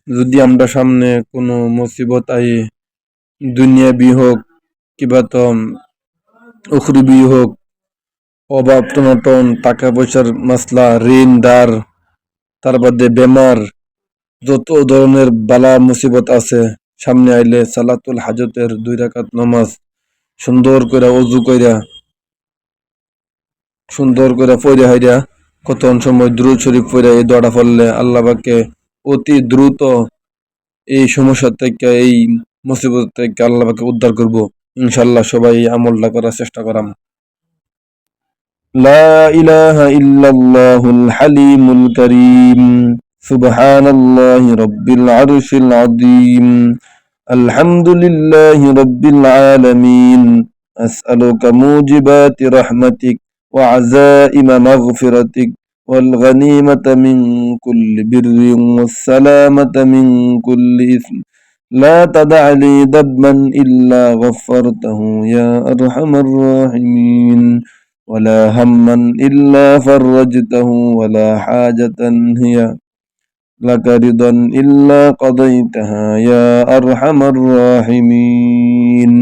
যদি আমরা সামনে কোনো মুসিবত আয়ে, দুনিয়াবি হোক কিবা তো উখরবি হোক, অভাব টনাটন, টাকা পয়সার মাসলা, ঋণ দার, তার বাদে বেমার, যত ধরনের বালা মুসিবত আছে সামনে আইলে সালাতুল হাজতের 2 রাকাত নামাজ সুন্দর করে পড়ে হাইরা কত সময় দুরূদ শরীফ পড়ে এই দোয়াটা পড়লে আল্লাহ পাকে অতি দ্রুত এই সমস্যা থেকে এই মুসিবত থেকে আল্লাহ পাকে উদ্ধার করব। ইনশাল্লাহ সবাই এই আমলটা করার চেষ্টা করাম। লা ইলাহা ইল্লাল্লাহুল হালিমুল কারীম সুবহানাল্লাহি রাব্বিল আরশিল আযীম আলহামদুলিল্লাহি রাব্বিল আলামিন আসআলুকা মুজিবাতি রাহমাতিক ওয়া আযাইমা মাগফিরাতিক والغنيمة من كل بر والسلامة من كل إثم لا تدع لي ذنبا إلا غفرته يا أرحم الراحمين ولا هما إلا فرجته ولا حاجة هي لك رضا إلا قضيتها يا أرحم الراحمين